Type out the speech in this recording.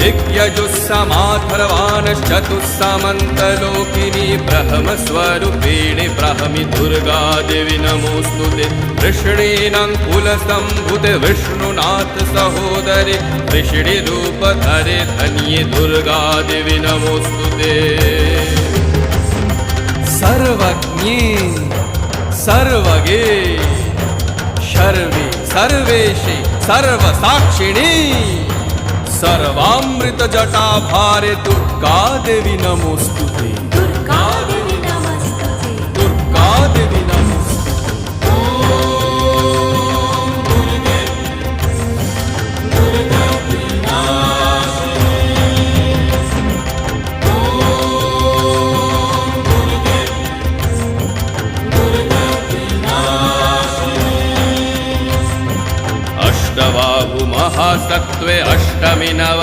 दिग्यजुस्समाथर्वाणश्चतुस्सामन्तलोकिनी ब्रह्मस्वरूपिणी ब्राह्मी दुर्गा देवी नमोस्तुते कृष्णेनाङ्कुलसम्भुते विष्णुनाथ सहोदरे वृषिणीरूपधरे धन्ये दुर्गा देवी नमोस्तुते सर्वज्ञे सर्वगे शर्वे सर्वेशे सर्वसाक्षिणी सर्वामृत जटाभारे दुर्गा देवी नमोस्तुते दुर्गा देवी नमस्तुते दुर्गा देवी नमोस्तुते अष्टबाहु महासत्त्वे अष्टमी नव